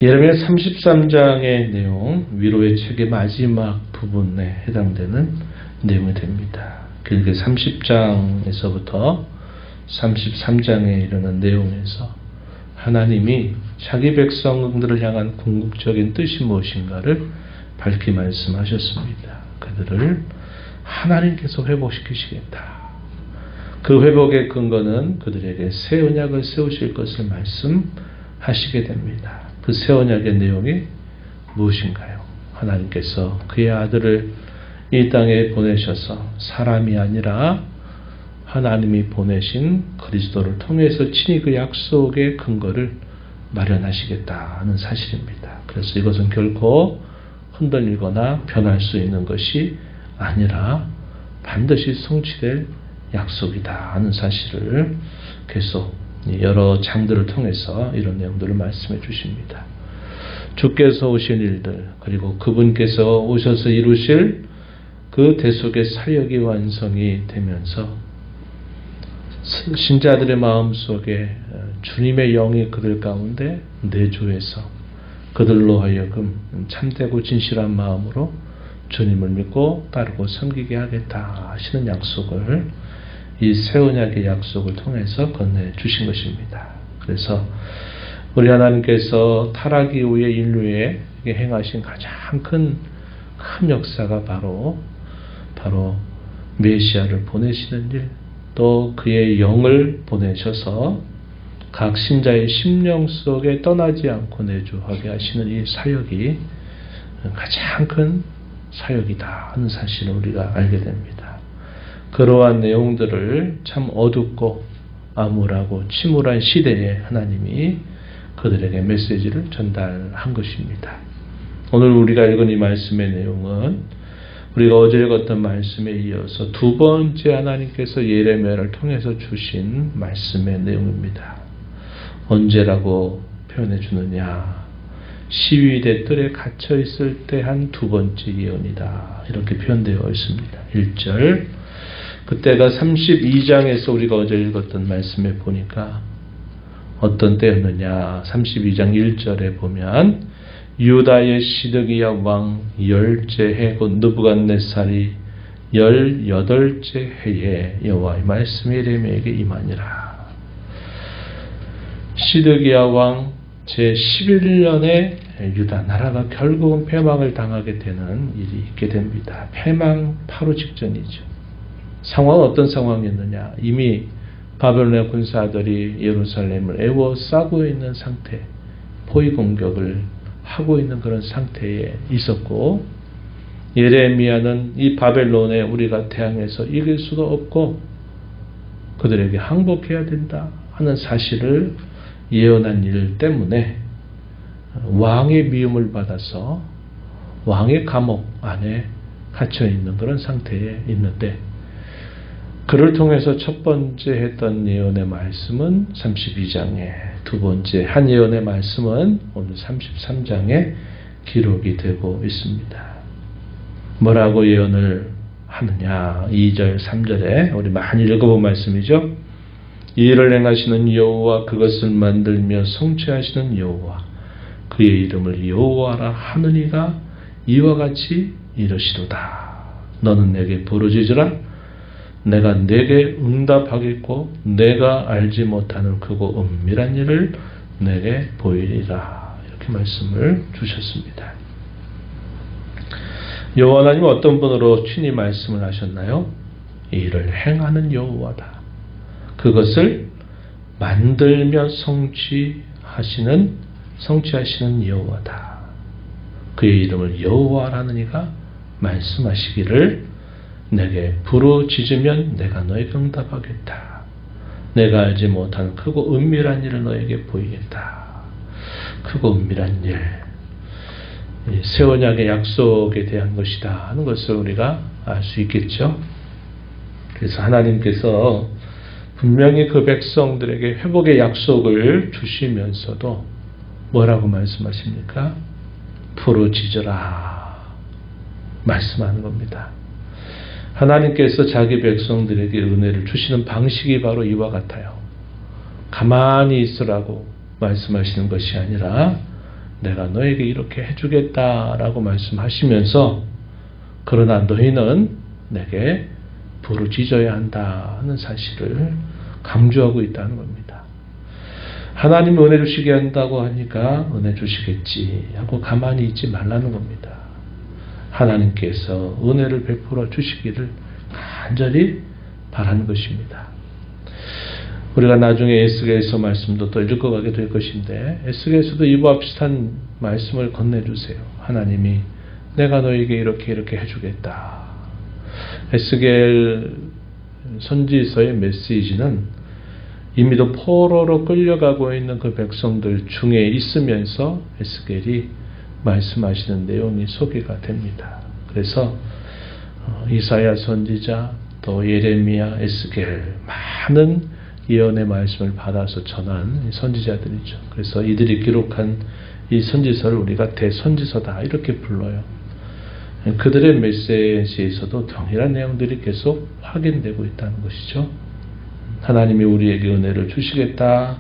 예레미야 33장의 내용, 위로의 책의 마지막 부분에 해당되는 내용이 됩니다. 길게 30장에서부터 33장에 이르는 내용에서 하나님이 자기 백성들을 향한 궁극적인 뜻이 무엇인가를 밝히 말씀하셨습니다. 그들을 하나님께서 회복시키시겠다. 그 회복의 근거는 그들에게 새 언약을 세우실 것을 말씀하시게 됩니다. 그 새 언약의 내용이 무엇인가요? 하나님께서 그의 아들을 이 땅에 보내셔서 사람이 아니라 하나님이 보내신 그리스도를 통해서 친히 그 약속의 근거를 마련하시겠다는 사실입니다. 그래서 이것은 결코 흔들리거나 변할 수 있는 것이 아니라 반드시 성취될 약속이다 하는 사실을 계속 여러 장들을 통해서 이런 내용들을 말씀해 주십니다. 주께서 오신 일들, 그리고 그분께서 오셔서 이루실 그 대속의 사역이 완성이 되면서 신자들의 마음속에 주님의 영이 그들 가운데 내주해서 그들로 하여금 참되고 진실한 마음으로 주님을 믿고 따르고 섬기게 하겠다 하시는 약속을 이 새 언약의 약속을 통해서 건네주신 것입니다. 그래서 우리 하나님께서 타락 이후에 인류에 행하신 가장 큰 역사가 바로 메시아를 보내시는 일, 또 그의 영을 보내셔서 각 신자의 심령 속에 떠나지 않고 내주하게 하시는 이 사역이 가장 큰 사역이다 하는 사실을 우리가 알게 됩니다. 그러한 내용들을 참 어둡고 암울하고 침울한 시대에 하나님이 그들에게 메시지를 전달한 것입니다. 오늘 우리가 읽은 이 말씀의 내용은 우리가 어제 읽었던 말씀에 이어서 두 번째 하나님께서 예레미야를 통해서 주신 말씀의 내용입니다. 언제라고 표현해 주느냐? 시위대 뜰에 갇혀 있을 때 한 두 번째 예언이다. 이렇게 표현되어 있습니다. 1절. 그때가 32장에서 우리가 어제 읽었던 말씀에 보니까 어떤 때였느냐? 32장 1절에 보면 유다의 시드기야 왕 10째 해 곧 느부갓네살이 18째 해에 여호와의 말씀이 예레미야에게 임하니라. 시드기야 왕 제11년에 유다 나라가 결국은 패망을 당하게 되는 일이 있게 됩니다. 패망 바로 직전이죠. 상황은 어떤 상황이었느냐? 이미 바벨론의 군사들이 예루살렘을 에워싸고 있는 상태, 포위 공격을 하고 있는 그런 상태에 있었고, 예레미야는 이 바벨론에 우리가 대항해서 이길 수도 없고 그들에게 항복해야 된다 하는 사실을 예언한 일 때문에 왕의 미움을 받아서 왕의 감옥 안에 갇혀 있는 그런 상태에 있는데, 그를 통해서 첫 번째 했던 예언의 말씀은 32장에, 두 번째 한 예언의 말씀은 오늘 33장에 기록이 되고 있습니다. 뭐라고 예언을 하느냐? 2절, 3절에 우리 많이 읽어본 말씀이죠. 이 일을 행하시는 여호와, 그것을 만들며 성취하시는 여호와, 그의 이름을 여호와라 하느니가 이와 같이 이르시도다. 너는 내게 부르짖으라. 내가 내게 응답하겠고 내가 알지 못하는 크고 은밀한 일을 내게 보이리라. 이렇게 말씀을 주셨습니다. 여호와 하나님은 어떤 분으로 친히 말씀을 하셨나요? 이 일을 행하는 여호와다. 그것을 만들며 성취하시는 여호와다. 그의 이름을 여호와라는 이가 말씀하시기를 내게 부르짖으면 내가 너에게 응답하겠다. 내가 알지 못하는 크고 은밀한 일을 너에게 보이겠다. 크고 은밀한 일, 새 언약의 약속에 대한 것이다 하는 것을 우리가 알 수 있겠죠. 그래서 하나님께서 분명히 그 백성들에게 회복의 약속을 주시면서도 뭐라고 말씀하십니까? 부르짖으라 말씀하는 겁니다. 하나님께서 자기 백성들에게 은혜를 주시는 방식이 바로 이와 같아요. 가만히 있으라고 말씀하시는 것이 아니라 내가 너에게 이렇게 해주겠다라고 말씀하시면서 그러나 너희는 내게 부르짖어야 한다는 사실을 강조하고 있다는 겁니다. 하나님이 은혜 주시게 한다고 하니까 은혜 주시겠지 하고 가만히 있지 말라는 겁니다. 하나님께서 은혜를 베풀어 주시기를 간절히 바라는 것입니다. 우리가 나중에 에스겔서 말씀도 또 읽어가게 될 것인데 에스겔서도 이와 비슷한 말씀을 건네주세요. 하나님이 내가 너에게 이렇게 해주겠다. 에스겔 선지서의 메시지는 이미도 포로로 끌려가고 있는 그 백성들 중에 있으면서 에스겔이 말씀하시는 내용이 소개가 됩니다. 그래서 이사야 선지자 또 예레미야, 에스겔 많은 예언의 말씀을 받아서 전한 선지자들이죠. 그래서 이들이 기록한 이 선지서를 우리가 대선지서다 이렇게 불러요. 그들의 메시지에서도 동일한 내용들이 계속 확인되고 있다는 것이죠. 하나님이 우리에게 은혜를 주시겠다,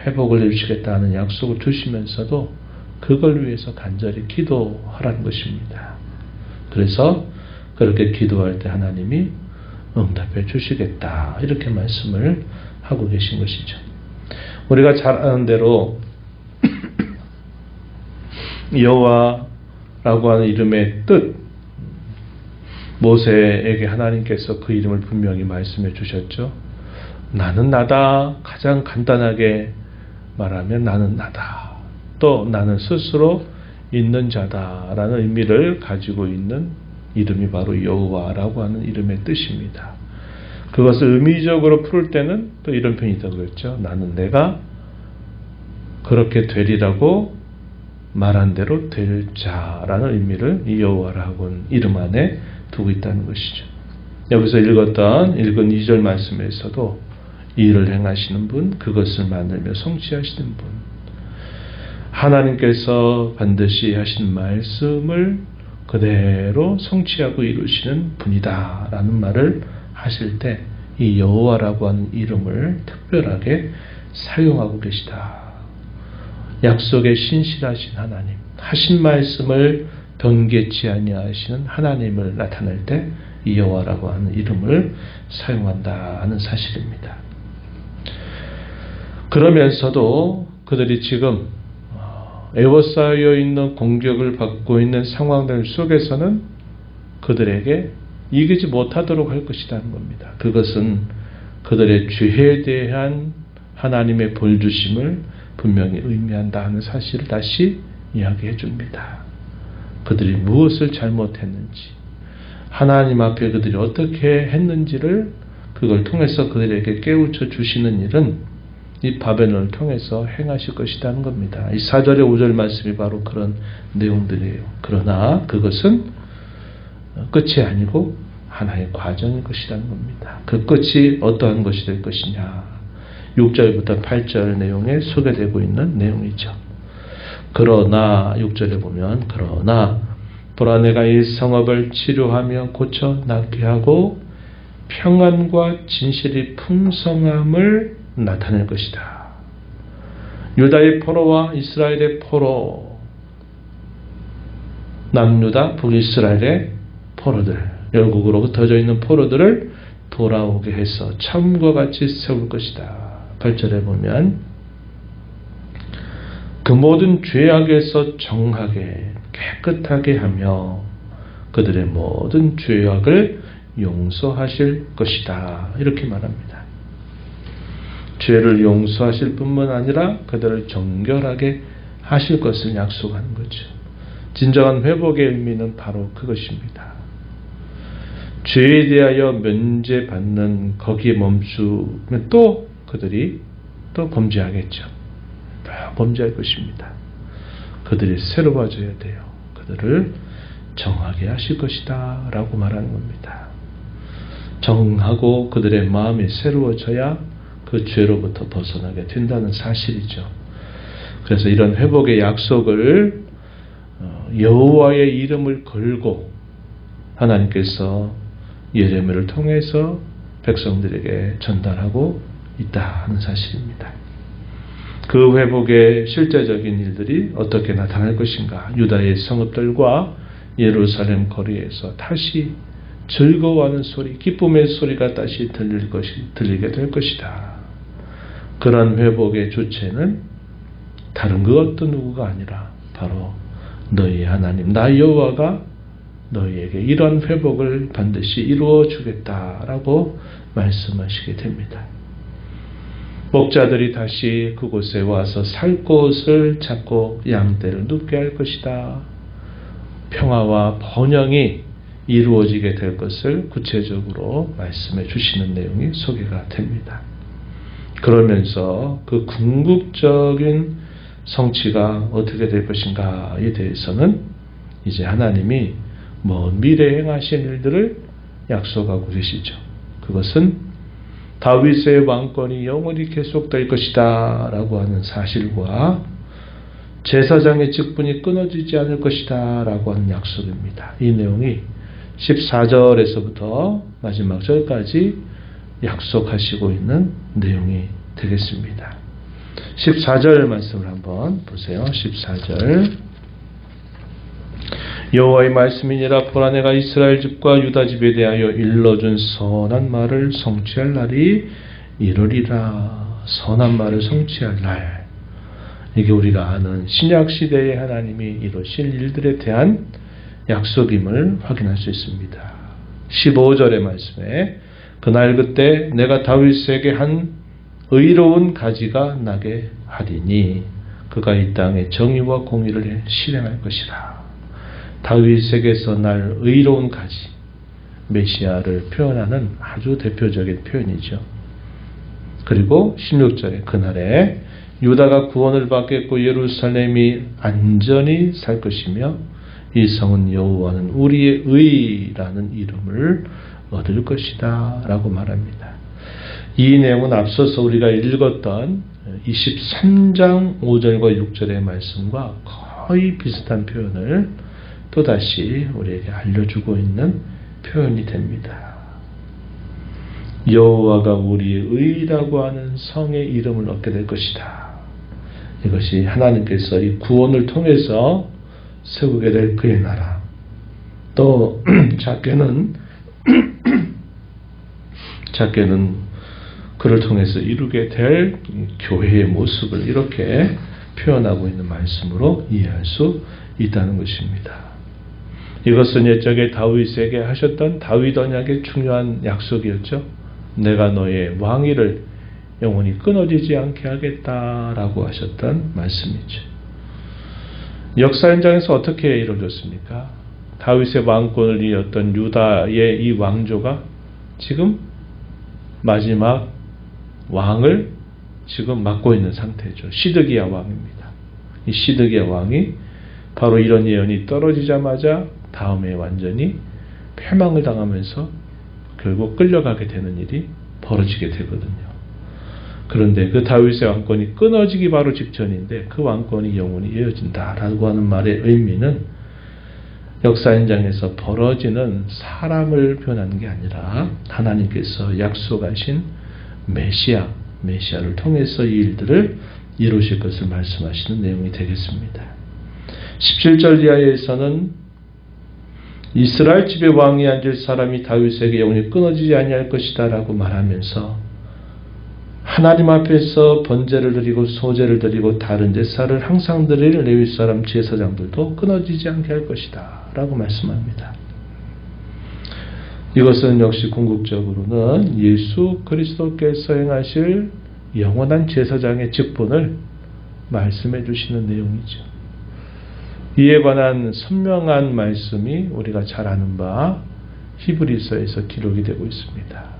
회복을 해주시겠다 하는 약속을 주시면서도 그걸 위해서 간절히 기도하라는 것입니다. 그래서 그렇게 기도할 때 하나님이 응답해 주시겠다 이렇게 말씀을 하고 계신 것이죠. 우리가 잘 아는 대로 여호와라고 하는 이름의 뜻, 모세에게 하나님께서 그 이름을 분명히 말씀해 주셨죠. 나는 나다. 가장 간단하게 말하면 나는 나다. 또 나는 스스로 있는 자다라는 의미를 가지고 있는 이름이 바로 여호와라고 하는 이름의 뜻입니다. 그것을 의미적으로 풀 때는 또 이런 표현이 있다고 그랬죠. 나는 내가 그렇게 되리라고 말한 대로 될 자라는 의미를 이 여호와라고 하는 이름 안에 두고 있다는 것이죠. 여기서 읽은 2절 말씀에서도 이 일을 행하시는 분, 그것을 만들며 성취하시는 분, 하나님께서 반드시 하신 말씀을 그대로 성취하고 이루시는 분이다 라는 말을 하실 때 이 여호와라고 하는 이름을 특별하게 사용하고 계시다. 약속에 신실하신 하나님, 하신 말씀을 변개치 아니하시는 하나님을 나타낼 때 이 여호와라고 하는 이름을 사용한다는 사실입니다. 그러면서도 그들이 지금 에워싸여 있는 공격을 받고 있는 상황들 속에서는 그들에게 이기지 못하도록 할 것이라는 겁니다. 그것은 그들의 죄에 대한 하나님의 벌주심을 분명히 의미한다 하는 사실을 다시 이야기해 줍니다. 그들이 무엇을 잘못했는지, 하나님 앞에 그들이 어떻게 했는지를 그걸 통해서 그들에게 깨우쳐 주시는 일은 이 바벨론을 통해서 행하실 것이라는 겁니다. 이 4절의 5절 말씀이 바로 그런 내용들이에요. 그러나 그것은 끝이 아니고 하나의 과정일 것이라는 겁니다. 그 끝이 어떠한 것이 될 것이냐. 6절부터 8절 내용에 소개되고 있는 내용이죠. 그러나 6절에 보면 그러나 보라 내가 이 성읍을 치료하며 고쳐 낫게 하고 평안과 진실이 풍성함을 나타낼 것이다. 유다의 포로와 이스라엘의 포로, 남유다, 북이스라엘의 포로들, 열국으로 흩어져 있는 포로들을 돌아오게 해서 처음과 같이 세울 것이다. 8절에 보면 그 모든 죄악에서 정하게 깨끗하게 하며 그들의 모든 죄악을 용서하실 것이다. 이렇게 말합니다. 죄를 용서하실 뿐만 아니라 그들을 정결하게 하실 것을 약속하는 거죠. 진정한 회복의 의미는 바로 그것입니다. 죄에 대하여 면제받는 거기에 멈추면 또 그들이 또 범죄하겠죠. 또 범죄할 것입니다. 그들이 새로워져야 돼요. 그들을 정하게 하실 것이다 라고 말하는 겁니다. 정하고 그들의 마음이 새로워져야 그 죄로부터 벗어나게 된다는 사실이죠. 그래서 이런 회복의 약속을 여호와의 이름을 걸고 하나님께서 예레미야를 통해서 백성들에게 전달하고 있다는 사실입니다. 그 회복의 실제적인 일들이 어떻게 나타날 것인가? 유다의 성읍들과 예루살렘 거리에서 다시 즐거워하는 소리, 기쁨의 소리가 다시 들리게 될 것이다. 그런 회복의 주체는 다른 그 어떤 누구가 아니라 바로 너희 하나님 나 여호와가 너희에게 이런 회복을 반드시 이루어 주겠다라고 말씀하시게 됩니다. 목자들이 다시 그곳에 와서 살 곳을 찾고 양떼를 눕게 할 것이다. 평화와 번영이 이루어지게 될 것을 구체적으로 말씀해 주시는 내용이 소개가 됩니다. 그러면서 그 궁극적인 성취가 어떻게 될 것인가에 대해서는 이제 하나님이 먼 미래에 행하신 일들을 약속하고 계시죠. 그것은 다윗의 왕권이 영원히 계속될 것이다 라고 하는 사실과 제사장의 직분이 끊어지지 않을 것이다 라고 하는 약속입니다. 이 내용이 14절에서부터 마지막 절까지 약속하시고 있는 내용이 되겠습니다. 14절 말씀을 한번 보세요. 14절 여호와의 말씀이니라. 보라 내가 이스라엘 집과 유다 집에 대하여 일러준 선한 말을 성취할 날이 이르리라. 선한 말을 성취할 날, 이게 우리가 아는 신약시대의 하나님이 이루실 일들에 대한 약속임을 확인할 수 있습니다. 15절의 말씀에 그날 그때 내가 다윗에게 한 의로운 가지가 나게 하리니 그가 이 땅에 정의와 공의를 실행할 것이라. 다윗에게서 날 의로운 가지, 메시아를 표현하는 아주 대표적인 표현이죠. 그리고 16절에 그날에 유다가 구원을 받겠고 예루살렘이 안전히 살 것이며 이 성은 여호와는 우리의 의라는 이름을 얻을 것이다 라고 말합니다. 이 내용은 앞서서 우리가 읽었던 23장 5절과 6절의 말씀과 거의 비슷한 표현을 또다시 우리에게 알려주고 있는 표현이 됩니다. 여호와가 우리의 의라고 하는 성의 이름을 얻게 될 것이다. 이것이 하나님께서 이 구원을 통해서 세우게 될 그의 나라, 또 작게는 그를 통해서 이루게 될 교회의 모습을 이렇게 표현하고 있는 말씀으로 이해할 수 있다는 것입니다. 이것은 옛적에 다윗에게 하셨던 다윗 언약의 중요한 약속이었죠. 내가 너의 왕위를 영원히 끊어지지 않게 하겠다라고 하셨던 말씀이죠. 역사 현장에서 어떻게 이루어졌습니까? 다윗의 왕권을 이었던 유다의 이 왕조가 지금 마지막 왕을 지금 맡고 있는 상태죠. 시드기야 왕입니다. 이 시드기야 왕이 바로 이런 예언이 떨어지자마자 다음에 완전히 패망을 당하면서 결국 끌려가게 되는 일이 벌어지게 되거든요. 그런데 그 다윗의 왕권이 끊어지기 바로 직전인데 그 왕권이 영원히 이어진다라고 하는 말의 의미는 역사 현장에서 벌어지는 사람을 표현하는 게 아니라 하나님께서 약속하신 메시아를 통해서 이 일들을 이루실 것을 말씀하시는 내용이 되겠습니다. 17절 이하에서는 이스라엘 집의 왕이 앉을 사람이 다윗에게 영원히 끊어지지 아니할 것이다 라고 말하면서 하나님 앞에서 번제를 드리고 소제를 드리고 다른 제사를 항상 드릴 레위 사람 제사장들도 끊어지지 않게 할 것이다 라고 말씀합니다. 이것은 역시 궁극적으로는 예수 그리스도께서 행하실 영원한 제사장의 직분을 말씀해 주시는 내용이죠. 이에 관한 선명한 말씀이 우리가 잘 아는 바 히브리서에서 기록이 되고 있습니다.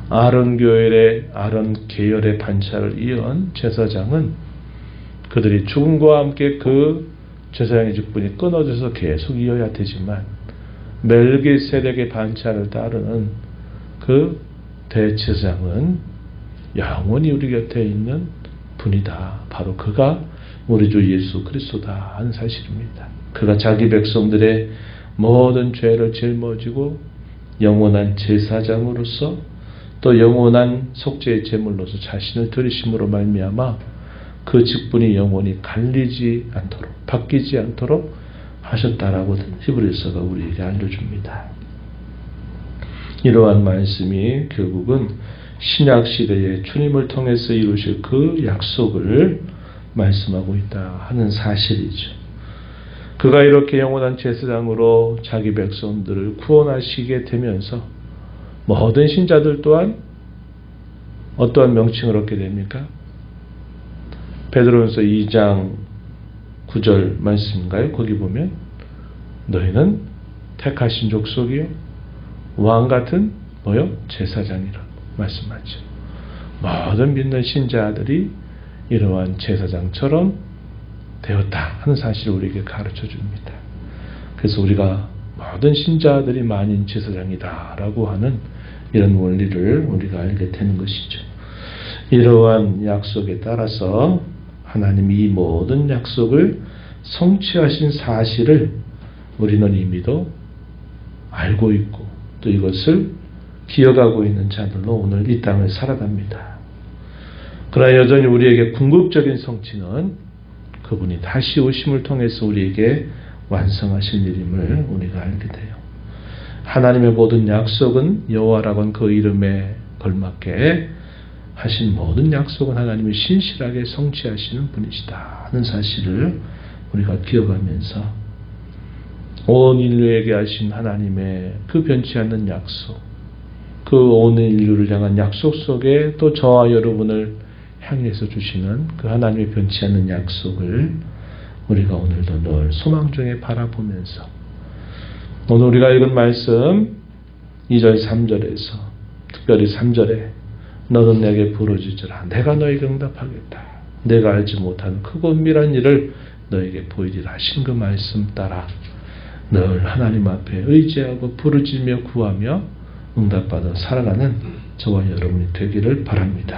아론 계열의 반차를 이은 제사장은 그들이 죽음과 함께 그 제사장의 직분이 끊어져서 계속 이어야 되지만 멜기세덱의 반차를 따르는 그 대제사장은 영원히 우리 곁에 있는 분이다. 바로 그가 우리 주 예수 그리스도다 하는 사실입니다. 그가 자기 백성들의 모든 죄를 짊어지고 영원한 제사장으로서 또 영원한 속죄의 제물로서 자신을 드리심으로 말미암아 그 직분이 영원히 갈리지 않도록, 바뀌지 않도록 하셨다라고 히브리서가 우리에게 알려줍니다. 이러한 말씀이 결국은 신약 시대에 주님을 통해서 이루실 그 약속을 말씀하고 있다 하는 사실이죠. 그가 이렇게 영원한 제사장으로 자기 백성들을 구원하시게 되면서 모든 신자들 또한 어떠한 명칭을 얻게 됩니까? 베드로전서 2장 9절 말씀인가요? 거기 보면 너희는 택하신 족속이요 왕 같은 제사장이라고 말씀하죠. 모든 믿는 신자들이 이러한 제사장처럼 되었다 하는 사실을 우리에게 가르쳐 줍니다. 그래서 우리가 모든 신자들이 만인 제사장이다라고 하는 이런 원리를 우리가 알게 되는 것이죠. 이러한 약속에 따라서 하나님이 이 모든 약속을 성취하신 사실을 우리는 이미도 알고 있고 또 이것을 기억하고 있는 자들로 오늘 이 땅을 살아갑니다. 그러나 여전히 우리에게 궁극적인 성취는 그분이 다시 오심을 통해서 우리에게 완성하실 일임을 우리가 알게 돼요. 하나님의 모든 약속은 여호와라고 한 그 이름에 걸맞게 하신 모든 약속은 하나님이 신실하게 성취하시는 분이시다 하는 사실을 우리가 기억하면서 온 인류에게 하신 하나님의 그 변치 않는 약속, 그 온 인류를 향한 약속 속에 또 저와 여러분을 향해서 주시는 그 하나님의 변치 않는 약속을 우리가 오늘도 늘 소망 중에 바라보면서 오늘 우리가 읽은 말씀 2절 3절에서 특별히 3절에 너는 내게 부르짖으라 내가 너에게 응답하겠다. 내가 알지 못하는 크고 은밀한 일을 너에게 보이리라 하신 그 말씀 따라 늘 하나님 앞에 의지하고 부르짖으며 구하며 응답받아 살아가는 저와 여러분이 되기를 바랍니다.